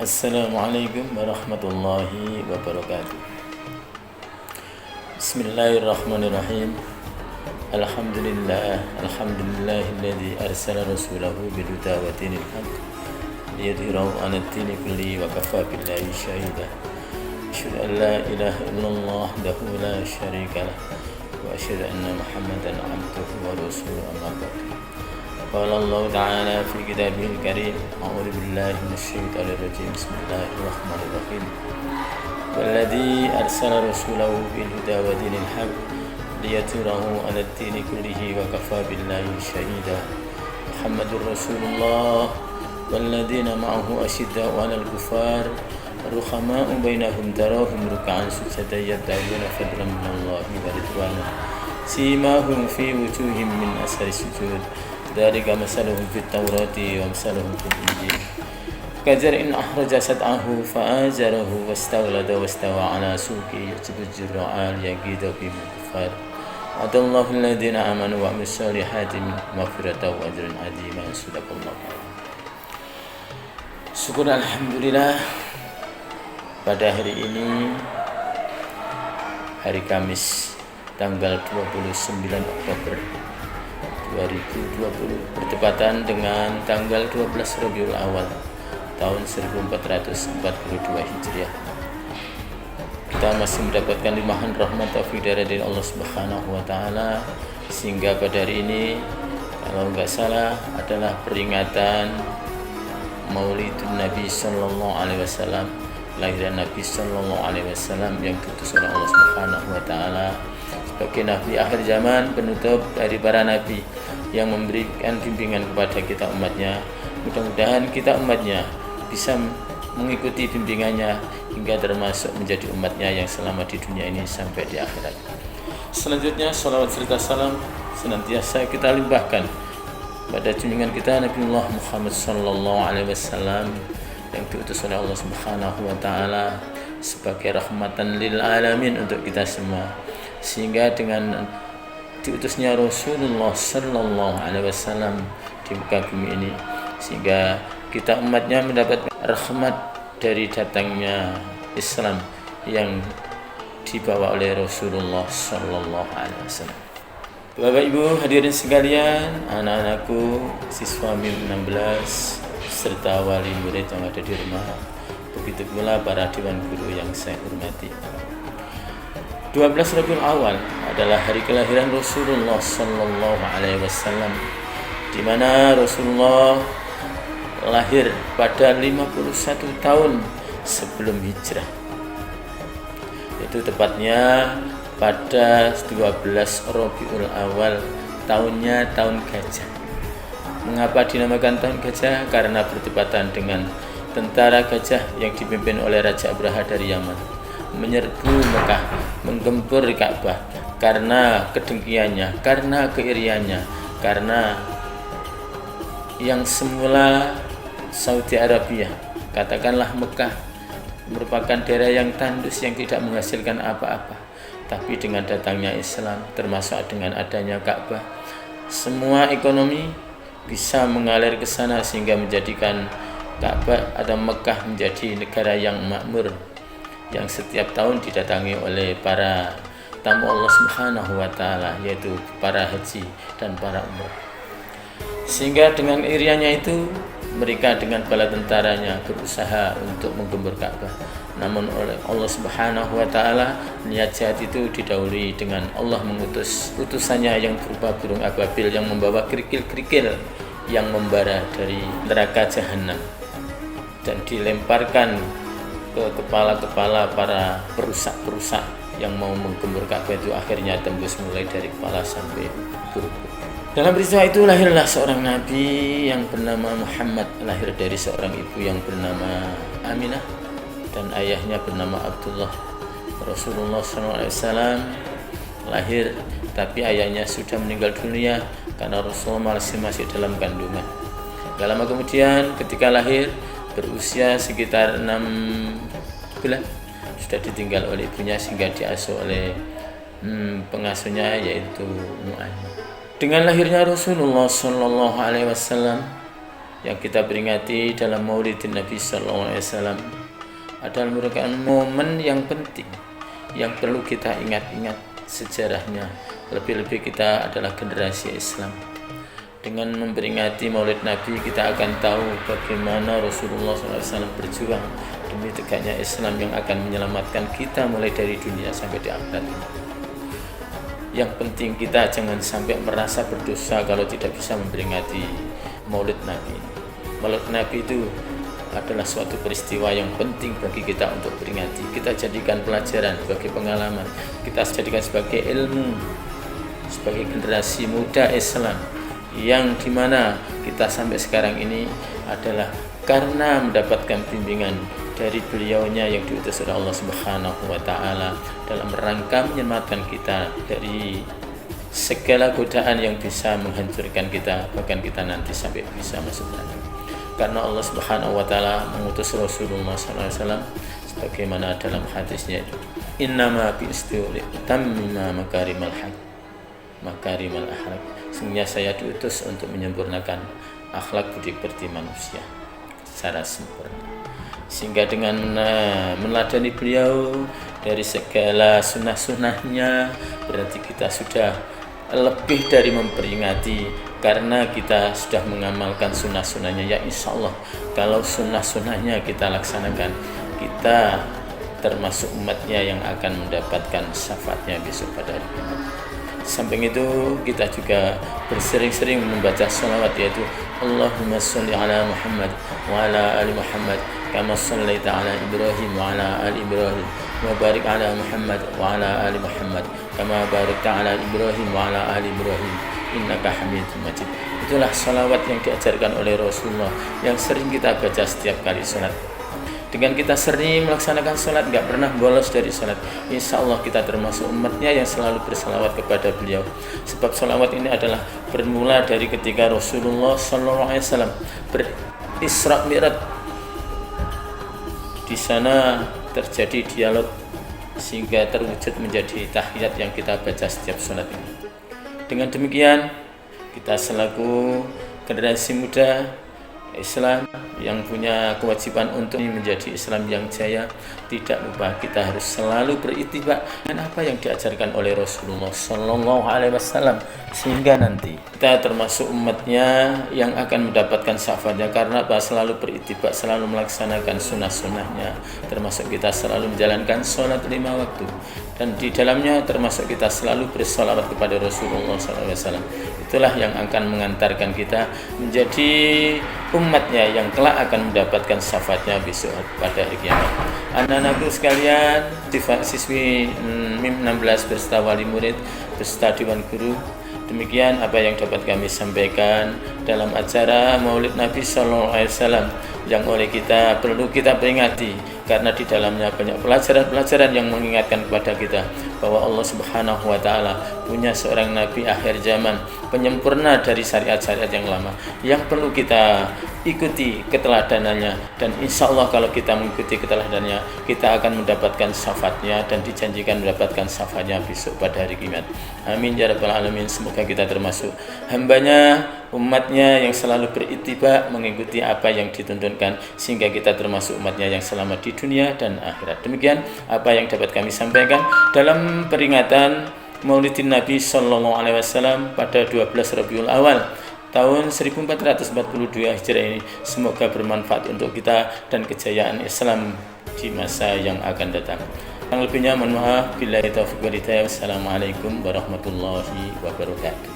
Assalamualaikum warahmatullahi wabarakatuh. Bismillahirrahmanirrahim. Alhamdulillahilladzi arsala rasulahu bil huda wa dinil haq liyudhhirahu 'alad dini kullihi wa kafaa billahi shahida. Asyhadu an la ilaha illallah wahdahu la syarika lah wa asyhadu anna Muhammadan 'abduhu wa rasuluhu amma ba'du. Qala Allah Ta'ala fi kitabihil karim, a'udzu billahi minasyaitonir rajim. Bismillahirrahmanirrahim. Walladzi arsala rasulahu bil huda wa dinil haq liyudhhirahu 'alad dini kullihi wa kafaa billahi shahida. Muhammadur Rasulullah walladzina ma'ahu asyidda'u 'alal kuffar ruhama'u bainahum tarahum ruk'an sujadan yabtaguna fadlan minallahi wa ridwana simahum fi wujuhihim min athari sujud. Dzalika masaluhum fit Taurati wa masaluhum fil Injil. Kazar'in ahraja sat'ahu fa'azarahu wastaghlada wastawa 'ala suqihi yu'jibu az-zurra'a liyaghidha bihim al-kuffar. Wa'adallahu alladhina amanu wa 'amilus solihati maghfiratan wa ajran 'aziman. Shadaqallahu. Syukur alhamdulillah, pada hari ini, hari Kamis tanggal 29 Oktober 2020 bertepatan dengan tanggal 12 Rabiul Awal tahun 1442 Hijriah. Kita masih mendapatkan limpahan rahmat taufik dari Allah Subhanahu wa taala, sehingga pada hari ini, kalau enggak salah, adalah peringatan Maulidun Nabi sallallahu alaihi wasallam, kelahiran Nabi sallallahu alaihi wasallam yang diutus oleh Allah Subhanahu wa taala sebagai nabi akhir zaman, penutup dari para nabi yang memberikan bimbingan kepada kita umatnya. Mudah-mudahan kita umatnya bisa mengikuti bimbingannya hingga termasuk menjadi umatnya yang selama di dunia ini sampai di akhirat. Selanjutnya, salawat serta salam senantiasa kita limpahkan pada junjungan kita Nabiullah Muhammad sallallahu alaihi wasallam yang diutus oleh Allah Subhanahu wa taala sebagai rahmatan lil alamin untuk kita semua, sehingga dengan diutusnya Rasulullah sallallahu alaihi wasallam di muka bumi ini, sehingga kita umatnya mendapat rahmat dari datangnya Islam yang dibawa oleh Rasulullah sallallahu alaihi wasallam. Bapak Ibu hadirin sekalian, anak-anakku, siswa MIM 16 serta wali murid yang ada di rumah, begitu pula para dewan guru yang saya hormati. 12 Rabiul Awal adalah hari kelahiran Rasulullah sallallahu alaihi wasallam, di mana Rasulullah lahir pada 51 tahun sebelum hijrah. Itu tepatnya pada 12 Rabiul Awal, tahunnya tahun gajah. Mengapa dinamakan tahun gajah? Karena bertepatan dengan tentara gajah yang dipimpin oleh Raja Abraha dari Yaman menyerbu Mekah, menggempur Ka'bah karena kedengkiannya, karena keiriannya, karena yang semula Saudi Arabia, katakanlah Mekah, merupakan daerah yang tandus yang tidak menghasilkan apa-apa, tapi dengan datangnya Islam, termasuk dengan adanya Ka'bah, semua ekonomi bisa mengalir ke sana sehingga menjadikan Ka'bah atau Mekah menjadi negara yang makmur, yang setiap tahun didatangi oleh para tamu Allah Subhanahu wa taala, yaitu para haji dan para umrah. Sehingga dengan iriannya itu, mereka dengan bala tentaranya berusaha untuk menggempur Ka'bah. Namun oleh Allah Subhanahu wa taala, niat jahat itu didahului dengan Allah mengutus utusannya yang berupa burung ababil yang membawa kerikil-kerikil yang membara dari neraka jahanam dan dilemparkan ke kepala-kepala para perusak-perusak yang mau menggempur Ka'bah itu, akhirnya tembus mulai dari kepala sampai perut. Dalam peristiwa itu lahirlah seorang nabi yang bernama Muhammad, lahir dari seorang ibu yang bernama Aminah dan ayahnya bernama Abdullah. Rasulullah SAW lahir, tapi ayahnya sudah meninggal dunia karena Rasulullah masih dalam kandungan. Gak lama kemudian ketika lahir, berusia sekitar 6 bulan, sudah ditinggal oleh ibunya sehingga diasuh oleh pengasuhnya, yaitu Mu'ayyah. Dengan lahirnya Rasulullah sallallahu alaihi wasallam, yang kita peringati dalam Maulidin Nabi Sallallahu Alaihi Wasallam adalah merupakan momen yang penting yang perlu kita ingat-ingat sejarahnya. Lebih-lebih kita adalah generasi Islam. Dengan memperingati Maulid Nabi, kita akan tahu bagaimana Rasulullah SAW berjuang demi tegaknya Islam yang akan menyelamatkan kita mulai dari dunia sampai di akhirat ini. Yang penting kita jangan sampai merasa berdosa kalau tidak bisa memperingati Maulid Nabi. Maulid Nabi itu adalah suatu peristiwa yang penting bagi kita untuk peringati. Kita jadikan pelajaran sebagai pengalaman, kita jadikan sebagai ilmu, sebagai generasi muda Islam yang dimana kita sampai sekarang ini adalah karena mendapatkan bimbingan dari beliaunya yang diutus oleh Allah Subhanahu wa Ta'ala dalam rangka menyelamatkan kita dari segala godaan yang bisa menghancurkan kita, bahkan kita nanti sampai bisa masuk neraka. Karena Allah Subhanahu wa Ta'ala mengutus Rasulullah SAW sebagaimana dalam hadisnya, innama bi'ustu'li tammima makarimal akhlak. Sehingga saya diutus untuk menyempurnakan akhlak budi pekerti manusia secara sempurna. Sehingga dengan meneladani beliau dari segala sunnah-sunnahnya, berarti kita sudah lebih dari memperingati, karena kita sudah mengamalkan sunnah-sunnahnya. Ya insya Allah kalau sunnah-sunnahnya kita laksanakan, kita termasuk umatnya yang akan mendapatkan syafaatnya besok pada hari kiamat. Samping itu kita juga bersering-sering membaca salawat, yaitu Allahumma sholli ala Muhammad wa ala ali Muhammad kama shallaita ala Ibrahim wa ala ali Ibrahim wa barik ala Muhammad wa ala ali Muhammad kama barakta ala Ibrahim wa ala ali Ibrahim innaka Hamidum Majid. Itulah salawat yang diajarkan oleh Rasulullah yang sering kita baca setiap kali sholat. Dengan kita sering melaksanakan sholat, gak pernah bolos dari sholat, insya Allah kita termasuk umatnya yang selalu bersalawat kepada beliau. Sebab salawat ini adalah bermula dari ketika Rasulullah SAW berisra mi'raj. Di sana terjadi dialog sehingga terwujud menjadi tahiyat yang kita baca setiap sholat ini. Dengan demikian, kita selaku generasi muda Islam yang punya kewajiban untuk menjadi Islam yang jaya, tidak lupa kita harus selalu berittiba dengan apa yang diajarkan oleh Rasulullah Sallallahu Alaihi Wasallam, sehingga nanti kita termasuk umatnya yang akan mendapatkan syafaatnya. Karena apa? Selalu berittiba, selalu melaksanakan sunnah-sunnahnya, termasuk kita selalu menjalankan sholat 5 waktu, dan di dalamnya termasuk kita selalu bersalawat kepada Rasulullah SAW. Itulah yang akan mengantarkan kita menjadi umatnya yang kelak akan mendapatkan syafaatnya besok pada hari kiamat. Anak-anakku sekalian, siswi MIM 16 beserta wali murid beserta dewan guru, demikian apa yang dapat kami sampaikan dalam acara Maulid Nabi Sallallahu Alaihi Wasallam yang oleh kita perlu kita peringati, karena di dalamnya banyak pelajaran-pelajaran yang mengingatkan kepada kita bahwa Allah Subhanahu wa Ta'ala punya seorang nabi akhir zaman, penyempurna dari syariat-syariat yang lama, yang perlu kita ikuti keteladanannya. Dan insya Allah kalau kita mengikuti keteladanannya, kita akan mendapatkan syafaatnya dan dijanjikan mendapatkan syafaatnya besok pada hari kiamat. Amin ya rabbal alamin. Semoga kita termasuk hambanya, umatnya yang selalu berittiba, mengikuti apa yang dituntunkan, sehingga kita termasuk umatnya yang selamat di dunia dan akhirat. Demikian apa yang dapat kami sampaikan dalam peringatan Maulidin Nabi Sallallahu Alaihi Wasallam pada 12 Rabiul Awal tahun 1442 Hijriah ini. Semoga bermanfaat untuk kita dan kejayaan Islam di masa yang akan datang. Yang lebihnya mohon maaf. Billahi taufiq wal hidayah. Wassalamualaikum warahmatullahi wabarakatuh.